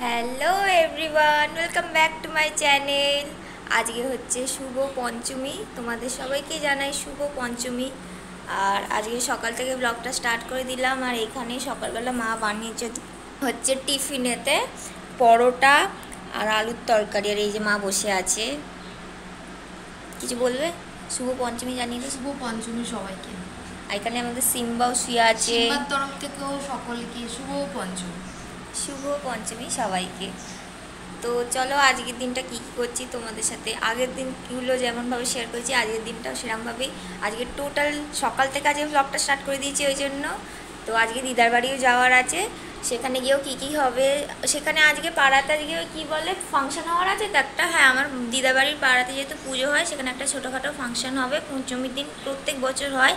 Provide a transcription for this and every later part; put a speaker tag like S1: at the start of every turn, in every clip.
S1: Hello everyone, welcome back to my channel. আজকে হচ্ছে শুভ পঞ্চমী, তোমাদের সবাইকে জানাই শুভ পঞ্চমী। আর আজকে সকাল থেকে ব্লগটা স্টার্ট করে দিলাম। আর এখানে সকালবেলা মা বানিয়েছে হচ্ছে টিফিনেতে পরোটা আর আলুর তরকারি। আর এই যে মা বসে আছে, কিছু বলবে? শুভ পঞ্চমী জানিয়ে দিই।
S2: শুভ পঞ্চমী সবাইকে।
S1: আর এখানে আমাদের সিম্বাও শুয়ে আছে।
S2: সিম্বার তরফ থেকেও সকলকে শুভ পঞ্চমী।
S1: শুভ পঞ্চমী সবাইকে। তো চলো আজকের দিনটা কী কী করছি তোমাদের সাথে আগের দিনগুলো যেমনভাবে শেয়ার করেছি আজকের দিনটাও সেরকমভাবেই। আজকে টোটাল সকাল থেকে আজকে ব্লগটা স্টার্ট করে দিয়েছি ওই জন্য। তো আজকে দিদার বাড়িও যাওয়ার আছে, সেখানে গিয়েও কী কী হবে। সেখানে আজকে পাড়াতে আজকে কী বলে ফাংশন হওয়ার আছে তো একটা। হ্যাঁ, আমার দিদার বাড়ির পাড়াতে যেহেতু পুজো হয় সেখানে একটা ছোটোখাটো ফাংশন হবে। পঞ্চমীর দিন প্রত্যেক বছর হয়,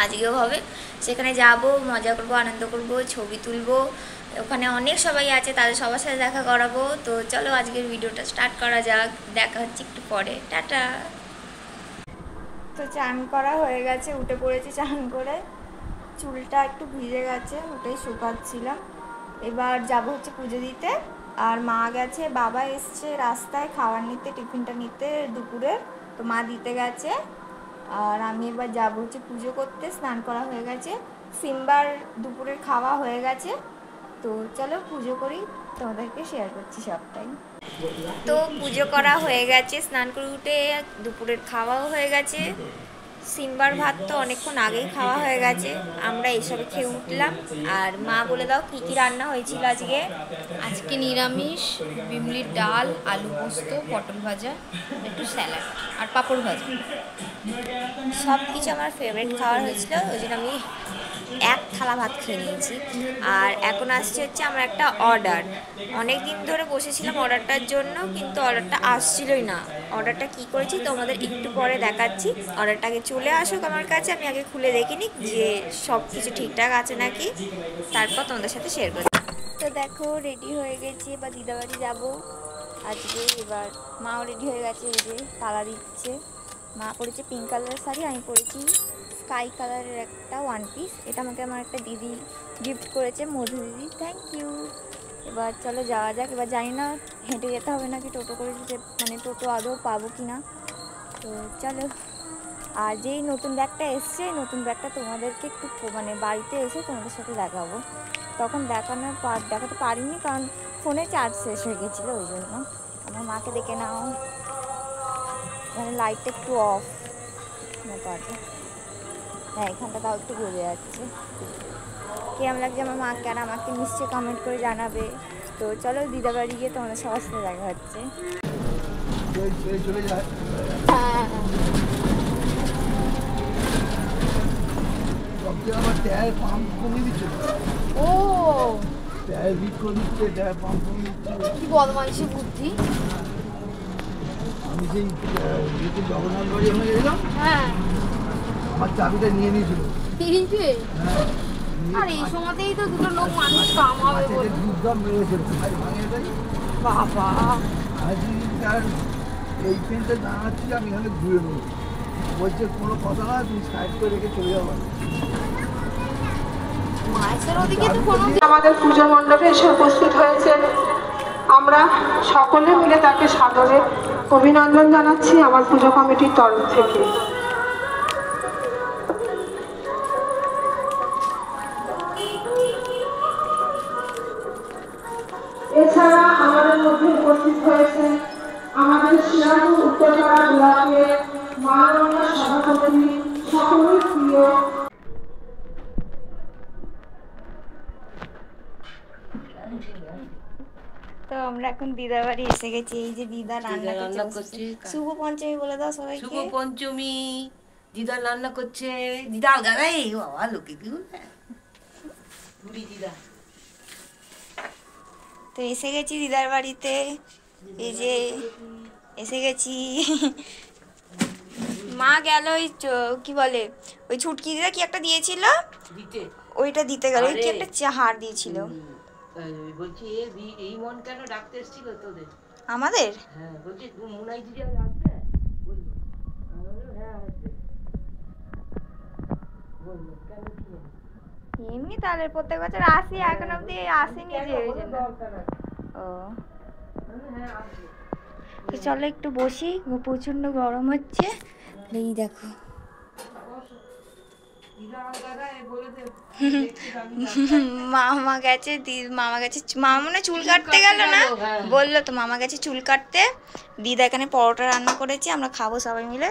S1: আজকেও হবে। সেখানে যাব, মজা করব, আনন্দ করব, ছবি তুলবো। ওখানে অনেক সবাই আছে, তাদের সবার সাথে দেখা করাবো। তো চলো আজকের ভিডিওটা স্টার্ট করা যাক, দেখা হচ্ছে একটু পরে, টাটা। তো চান করা হয়ে গেছে, উঠে পড়েছি চান করে। চুলটা একটু ভিজে গেছে, ওটাই শুকাচ্ছিলাম। এবার যাব হচ্ছে পুজো দিতে। আর মা গেছে, বাবা এসছে রাস্তায় খাবার নিতে, টিফিনটা নিতে দুপুরের। তো মা দিতে গেছে। আর আমি এবার যাবো হচ্ছে পুজো করতে। স্নান করা হয়ে গেছে, সিম্বার দুপুরের খাওয়া হয়ে গেছে। তো চলো পুজো করি, তোমাদেরকে শেয়ার করছি সবটাই। তো পুজো করা হয়ে গেছে, স্নান করে উঠে দুপুরের খাওয়াও হয়ে গেছে। সিম্বার ভাত তো অনেকক্ষণ আগেই খাওয়া হয়ে গেছে, আমরা এইসবে খেয়ে উঠলাম। আর মা বলে দাও কী কী রান্না হয়েছিল আজকে।
S2: আজকে নিরামিষ, বিমলির ডাল, আলু পোস্ত, পটল ভাজা, একটু স্যালাড আর পাঁপড় ভাজা।
S1: সব কিছু আমার ফেভারিট খাবার হয়েছিল, ওই জন্য আমি এক থালা ভাত খেয়ে নিয়েছি। আর এখন আসছে হচ্ছে আমার একটা অর্ডার। অনেক দিন ধরে বসেছিলাম অর্ডারটার জন্য, কিন্তু অর্ডারটা আসছিলই না। অর্ডারটা কী করেছি তোমাদের একটু পরে দেখাচ্ছি। অর্ডারটা আগে চলে আসুক আমার কাছে, আমি আগে খুলে দেখিনি যে সব কিছু ঠিকঠাক আছে নাকি, তারপর তোমাদের সাথে শেয়ার করছি। তো দেখো রেডি হয়ে গেছি, এবার দিদাবাড়ি যাবো আজকে। এবার মাও রেডি হয়ে গেছে, এই যে তালা দিচ্ছে। মা পরেছে পিঙ্ক কালারের শাড়ি, আমি পরেছি স্কাই কালারের একটা ওয়ান পিস। এটা আমাকে আমার একটা দিদি গিফট করেছে, মধু দিদি, থ্যাংক ইউ। এবার চলো যাওয়া যাক। এবার জানি না হেঁটে যেতে হবে নাকি টোটো করে যেতে, মানে টোটো আদৌ পাবো কি না। তো চলো। আর যেই নতুন ব্যাগটা এসছে, এই নতুন ব্যাগটা তোমাদেরকে একটু মানে বাড়িতে এসে তোমাদের সাথে দেখাবো। তখন দেখাতে পারিনি, কারণ ফোনে চার্জ শেষ হয়ে গেছিলো, ওই জন্য। আমার মাকে দেখে নাও, মানে লাইটটা একটু অফ ব্যাপারটা। হ্যাঁ, এখানটা তাও একটু বোঝা যাচ্ছে। কেমন লাগছে আমার মাকে আর আমাকে নিশ্চয়ই কমেন্ট করে জানাবে। তো চলো দিদা বাড়ি গিয়ে তোমাদের সবার সাথে দেখা হচ্ছে। হ্যাঁ,
S3: আমার টায়ার পাম্প কমিয়ে দিচ্ছে,
S1: ও
S3: টায়ার লিক করে দিচ্ছে, টায়ার পাম্প কমিয়ে দিচ্ছে।
S2: কি বদমাইশি বুদ্ধি।
S3: আমি সেই জগন্নাথ বাড়ি ওখানে গেছিলাম,
S2: হ্যাঁ,
S3: আমার চাবিটা নিয়ে নিয়েছিল। হ্যাঁ,
S2: আর এই সময়তেই তো দুটো লোক মানুষ কামাবে বলে।
S3: দুধ মেরেছিল ভাঙে যাই।
S2: বাবা,
S3: আজকে আর এই ট্রেনটা দাঁড়াচ্ছি, আমি এখানে ঘুরে নেবো। বলছে কোনো কথা না, তুমি সাইড করে রেখে চলে যাবো।
S2: মায়ের ওদিকে তো কোনো
S4: আমাদের পুজো মণ্ডপে এসে উপস্থিত হয়েছে, আমরা সকলে মিলে তাকে সাদরে অভিনন্দন জানাচ্ছি আমার পুজো কমিটির তরফ থেকে। এছাড়া আমাদের মধ্যে উপস্থিত হয়েছে আমাদের শ্রীরামপুর উত্তরপাড়া ব্লকের মাননীয় সভাপতি, সকলের প্রিয়।
S1: তো আমরা এখন দিদার বাড়ি এসে গেছি। এই যে দিদা রান্না করছে। শুভ পঞ্চমী বলে দাও সবাইকে।
S5: শুভ পঞ্চমী। দিদা রান্না করছে। দিদা গাই বাবা লোকে কি বুড়ি দিদা।
S1: তো এসে গেছি দিদার বাড়িতে, এই যে এসে গেছি। মা গেল ওই কি বলে ওই ছুটকি দিদা কি একটা দিয়েছিল,
S5: দিতে
S1: ওইটা দিতে গেল। ওই কি একটা হার দিয়েছিল।
S5: বলছি এই মন কেন ডাকতে এসেছিল তোদের?
S1: আমাদের
S5: হ্যাঁ, বলছি মুনাই দিদি আসবে বললো। হ্যাঁ আসবে বললো, কেন কি জানি?
S1: এমনি তাহলে প্রত্যেক বছর আসি, এখন অব্দি আসেনি যে, ওই জন্য।
S5: দরকার আছে
S1: ও তো চলো একটু বসি, প্রচণ্ড গরম হচ্ছে। এই দেখো মামা গেছে, মামা গেছে, মামা মনে হয় চুল কাটতে গেল না, বললো তো মামা গেছে চুল কাটতে। দিদা এখানে পরোটা রান্না করেছি, আমরা খাবো সবাই মিলে।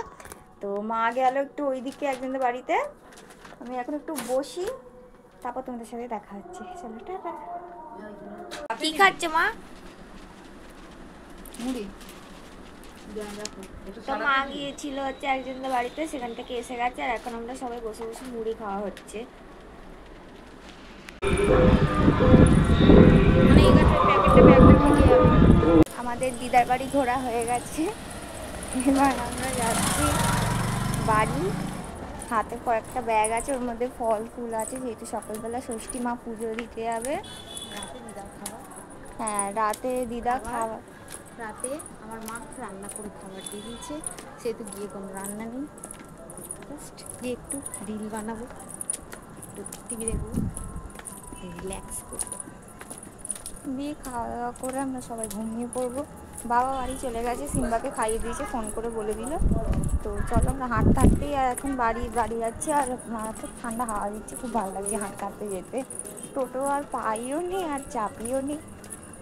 S1: তো মা গেল একটু ওইদিকে একজনের বাড়িতে, আমি এখন একটু বসি, তারপর তোমাদের সাথে দেখা হচ্ছে। চলো টাটা। কি খাচ্ছে মা?
S2: মুড়ি।
S1: তো মা গিয়েছিল হচ্ছে একজনের বাড়িতে, সেখান থেকে এসে গেছে, আর এখন আমরা সবাই বসে বসে মুড়ি খাওয়া হচ্ছে।
S2: মানে এই গাছের প্যাকেটটা ব্যাগটা থেকে যাবে।
S1: আমাদের দিদার বাড়ি ঘোরা হয়ে গেছে, এবার আমরা যাচ্ছি বাড়ি। হাতে কয়েকটা ব্যাগ আছে, ওর মধ্যে ফল ফুল আছে, যেহেতু সকালবেলা ষষ্ঠী মা পুজো দিতে যাবে।
S2: রাতে দিদা খাবার,
S1: হ্যাঁ রাতে দিদা খাওয়া।
S2: রাতে আমার মা রান্না করে খাবার দিয়ে দিয়েছে, সেহেতু গিয়ে কোনো রান্না নেই, জাস্ট গিয়ে একটু রিল বানাবো, একটু টিভি দেখবো, রিল্যাক্স করবো।
S1: দিয়ে খাওয়া দাওয়া করে আমরা সবাই ঘুমিয়ে পড়বো। বাবা বাড়ি চলে গেছে, সিম্বাকে খাইয়ে দিয়েছে, ফোন করে বলে দিল। তো চলো আমরা হাঁটতে হাঁটতেই আর এখন বাড়ি যাচ্ছি, আর খুব ঠান্ডা হাওয়া দিচ্ছে, খুব ভালো লাগছে হাঁটতে হাঁটতে যেতে। টোটো আর পাইও নি আর চাপিও নি।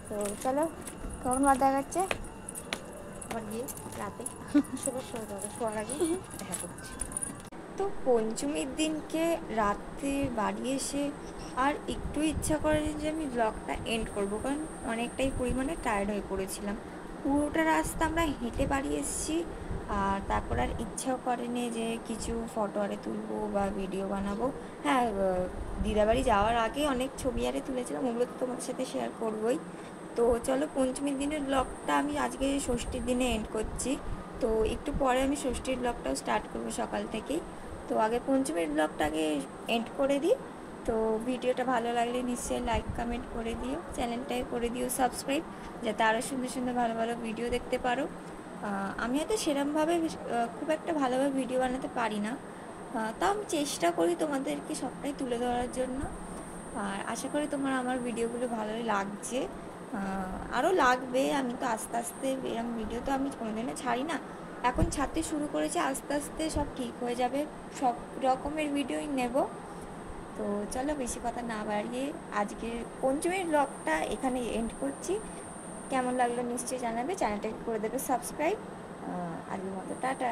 S1: তো চলো কখন বার দেখা যাচ্ছে,
S2: আবার গিয়ে রাতে শোয়ার আগে দেখা করছি।
S1: তো পঞ্চমীর দিনকে রাতে বাড়ি এসে আর একটু ইচ্ছা করে যে আমি ব্লগটা এন্ড করব, কারণ অনেকটাই পরিমাণে টায়ার্ড হয়ে পড়েছিলাম। পুরোটা রাস্তা আমরা হেঁটে বাড়ি এসেছি, আর তারপর আর ইচ্ছাও করেনি যে কিছু ফটো আরে তুলবো বা ভিডিও বানাবো। হ্যাঁ দিদাবাড়ি যাওয়ার আগে অনেক ছবি আরে তুলেছিলাম, ওগুলো তো তোমাদের সাথে শেয়ার করবোই। তো চলো পঞ্চমীর দিনের ব্লগটা আমি আজকে ষষ্ঠীর দিনে এন্ড করছি। তো একটু পরে আমি ষষ্ঠীর ব্লগটাও স্টার্ট করবো সকাল থেকেই। তো আগে পঞ্চমীর ব্লগটা আগে এন্ড করে দিই। তো ভিডিওটা ভালো লাগলে নিশ্চয়ই লাইক কমেন্ট করে দিও, চ্যানেলটাকে করে দিও সাবস্ক্রাইব, যাতে আরও সুন্দর সুন্দর ভালো ভালো ভিডিও দেখতে পারো। আমি হয়তো সেরমভাবে খুব একটা ভালোভাবে ভিডিও বানাতে পারি না, তাও আমি চেষ্টা করি তোমাদেরকে সবটাই তুলে ধরার জন্য। আর আশা করি তোমার আমার ভিডিওগুলো ভালোই লাগছে, আরও লাগবে। আমি তো আস্তে আস্তে এরকম ভিডিও তো আমি কোনোদিনও ছাড়ি না, এখন ছাড়তে শুরু করেছি, আস্তে আস্তে সব ঠিক হয়ে যাবে, সব রকমের ভিডিওই নেব। তো চলো বেশি কথা না বাড়িয়ে আজকের পঞ্চমীর ব্লগটা এখানে এন্ড করছি। কেমন লাগলো নিশ্চয়ই জানাবে, চ্যানেলটাকে করে দেবে সাবস্ক্রাইব। আজকের মতো টাটা।